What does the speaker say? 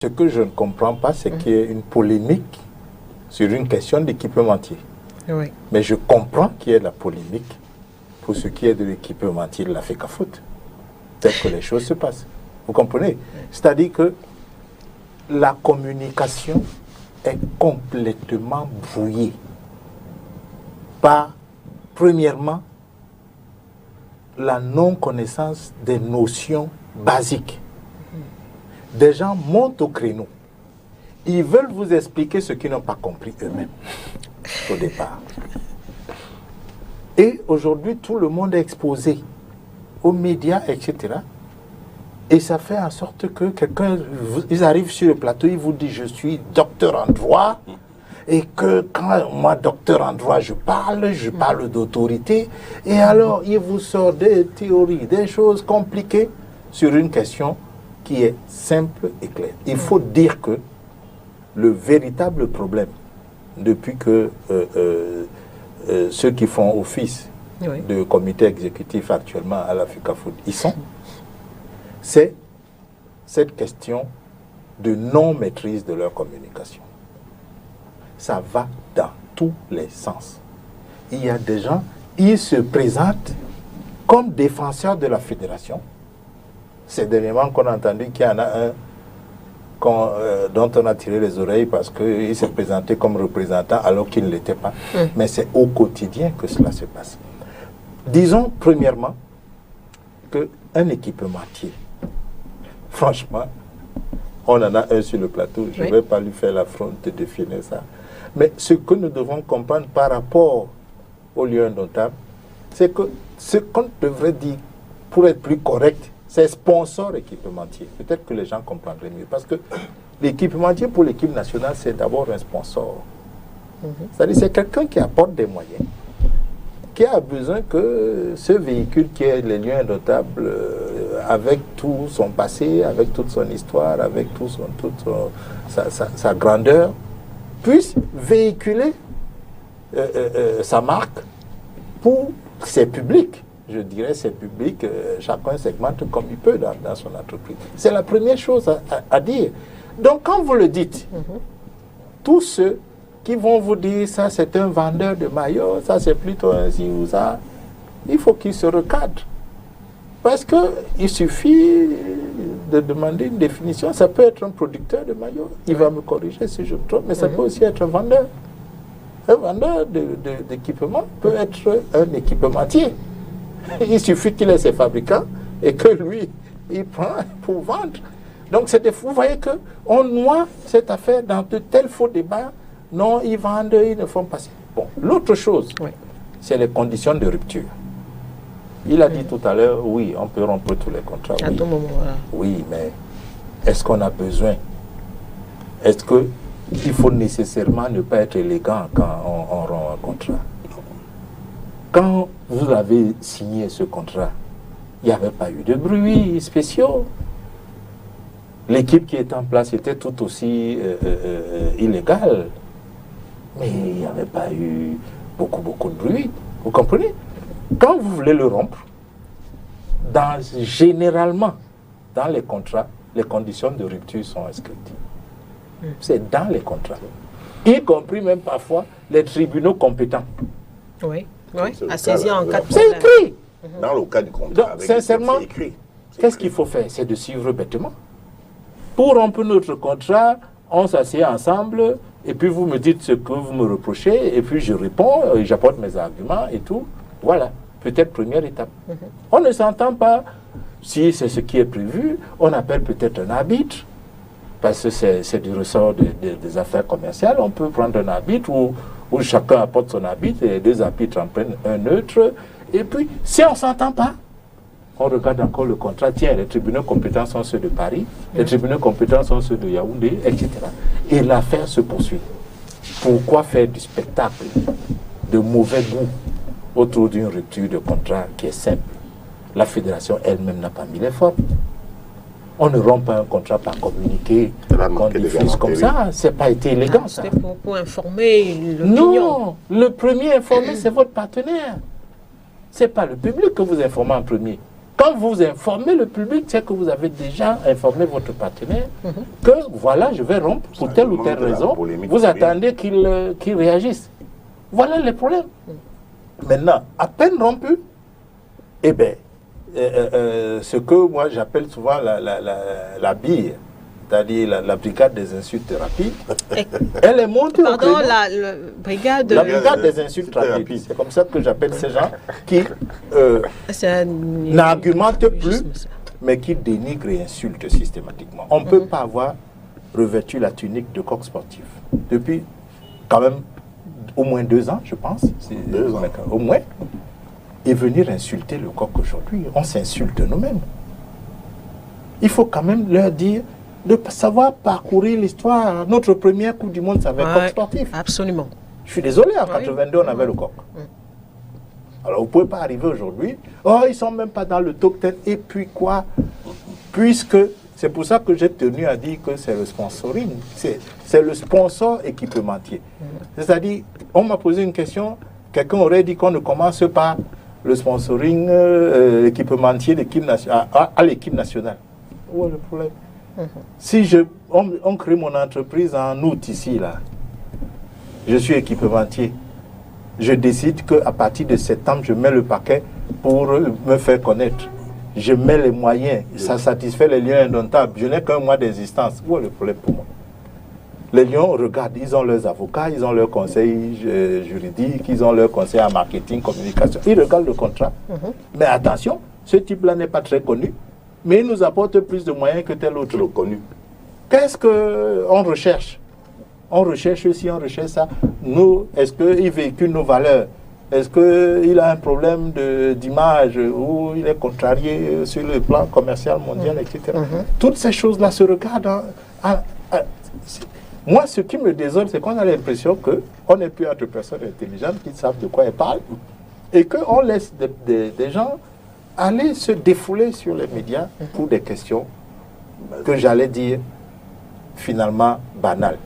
Ce que je ne comprends pas, c'est qu'il y ait une polémique sur une question d'équipementier. Oui. Mais je comprends qu'il y ait de la polémique pour ce qui est de l'équipementier de la FECAFOOT. Tel que les choses se passent. Vous comprenez? C'est-à-dire que la communication est complètement brouillée par, premièrement, la non-connaissance des notions basiques. Des gens montent au créneau. Ils veulent vous expliquer ce qu'ils n'ont pas compris eux-mêmes au départ. Et aujourd'hui, tout le monde est exposé aux médias, etc. Et ça fait en sorte que ils arrivent sur le plateau, ils vous disent « je suis docteur en droit ». Et que quand moi, docteur en droit, je parle d'autorité. Et alors, il vous sort des théories, des choses compliquées sur une question qui est simple et claire. Il faut dire que le véritable problème, depuis que ceux qui font office de comité exécutif actuellement à la FECAFOOT y sont, c'est cette question de non-maîtrise de leur communication. Ça va dans tous les sens. Il y a des gens, ils se présentent comme défenseurs de la fédération. C'est dernièrement qu'on a entendu qu'il y en a un dont on a tiré les oreilles parce qu'il s'est présenté comme représentant alors qu'il ne l'était pas. Mais c'est au quotidien que cela se passe. Disons premièrement qu'un équipementier, franchement, on en a un sur le plateau, je ne vais pas lui faire l'affront de définir ça. Mais ce que nous devons comprendre par rapport au lieu indomptable, c'est que ce qu'on devrait dire, pour être plus correct, c'est sponsor équipementier. Peut-être que les gens comprendraient mieux. Parce que l'équipementier pour l'équipe nationale, c'est d'abord un sponsor. C'est-à-dire c'est quelqu'un qui apporte des moyens, qui a besoin que ce véhicule qui est les lieux indomptables, avec tout son passé, avec toute son histoire, avec toute sa grandeur, puisse véhiculer sa marque pour ses publics. Je dirais ses publics, chacun segmente comme il peut dans son entreprise. C'est la première chose à dire. Donc quand vous le dites, tous ceux qui vont vous dire ça c'est un vendeur de maillots, ça c'est plutôt un ci ou ça, il faut qu'ils se recadrent. Parce qu'il suffit de demander une définition. Ça peut être un producteur de maillots, il va me corriger si je me trompe, mais ça peut aussi être un vendeur. Un vendeur d'équipement peut être un équipementier. Il suffit qu'il ait ses fabricants et que lui, il prend pour vendre. Donc vous voyez qu'on noie cette affaire dans de tels faux débats. Non, ils vendent, ils ne font pas ça. Bon, l'autre chose, c'est les conditions de rupture. Il a dit tout à l'heure, oui, on peut rompre tous les contrats. À tout moment, voilà. Oui, mais est-ce qu'on a besoin? Est-ce qu'il faut nécessairement ne pas être élégant quand on rompt un contrat? Quand vous avez signé ce contrat, il n'y avait pas eu de bruit spéciaux. L'équipe qui était en place était tout aussi illégale. Mais il n'y avait pas eu beaucoup de bruit. Vous comprenez? Quand vous voulez le rompre, généralement, dans les contrats, les conditions de rupture sont inscrites. C'est dans les contrats. Y compris même parfois les tribunaux compétents. Oui, à saisir en cas de problème. C'est écrit. Dans le cas du contrat. Donc, sincèrement, qu'est-ce qu'il faut faire? C'est de suivre bêtement. Pour rompre notre contrat, on s'assied ensemble, et puis vous me dites ce que vous me reprochez, et puis je réponds, j'apporte mes arguments et tout. Voilà, peut-être première étape. On ne s'entend pas. Si c'est ce qui est prévu, on appelle peut-être un arbitre, parce que c'est du ressort des affaires commerciales. On peut prendre un arbitre où chacun apporte son arbitre, et les deux arbitres en prennent un neutre. Et puis, si on ne s'entend pas, on regarde encore le contrat. Tiens, les tribunaux compétents sont ceux de Paris, les tribunaux compétents sont ceux de Yaoundé, etc. Et l'affaire se poursuit. Pourquoi faire du spectacle de mauvais goût autour d'une rupture de contrat qui est simple? La fédération elle-même n'a pas mis l'effort. On ne rompt pas un contrat par communiqué, qu'on diffuse comme ça. Ça n'a pas été élégant, ça. C'était pour informer l'opinion. Non, le premier informé, c'est votre partenaire. Ce n'est pas le public que vous informez en premier. Quand vous informez le public, c'est que vous avez déjà informé votre partenaire que voilà, je vais rompre pour telle ou telle raison. Vous attendez qu'il réagisse. Voilà les problèmes. Maintenant, à peine rompu, eh bien, ce que moi j'appelle souvent la bille, c'est-à-dire la brigade des insultes rapides, elle est montée au créneau. La brigade des insultes rapides. C'est comme ça que j'appelle ces gens qui n'argumentent plus, mais qui dénigrent et insultent systématiquement. On ne peut pas avoir revêtu la tunique de coq sportif depuis quand même au moins 2 ans, je pense. 2 ans. Au moins. Et venir insulter le coq aujourd'hui. On s'insulte nous-mêmes. Il faut quand même leur dire de savoir parcourir l'histoire. Notre première Coupe du Monde, ça avait coq sportif. Absolument. Je suis désolé, en 82, on avait le coq. Alors, vous ne pouvez pas arriver aujourd'hui. Oh, ils ne sont même pas dans le top 10. Et puis quoi? Puisque, c'est pour ça que j'ai tenu à dire que c'est le sponsoring. C'est le sponsor équipementier. C'est-à-dire, on m'a posé une question, quelqu'un aurait dit qu'on ne commence pas le sponsoring équipementier à l'équipe nationale. Où est le problème? Si on crée mon entreprise en août ici, là, je suis équipementier. Je décide qu'à partir de septembre, je mets le paquet pour me faire connaître. Je mets les moyens. Ça satisfait les liens indomptables. Je n'ai qu'un mois d'existence. Où est le problème pour moi? Les lions regardent, ils ont leurs avocats, ils ont leurs conseils juridiques, ils ont leurs conseils en marketing, communication. Ils regardent le contrat. Mais attention, ce type-là n'est pas très connu, mais il nous apporte plus de moyens que tel autre connu. Qu'est-ce qu'on recherche? On recherche ci, on recherche ça. Nous, est-ce qu'il véhicule nos valeurs? Est-ce qu'il a un problème d'image ou il est contrarié sur le plan commercial mondial, etc. Toutes ces choses-là se regardent. Moi, ce qui me désole, c'est qu'on a l'impression qu'on n'est plus entre personnes intelligentes qui savent de quoi elles parlent et qu'on laisse des gens aller se défouler sur les médias pour des questions que j'allais dire finalement banales.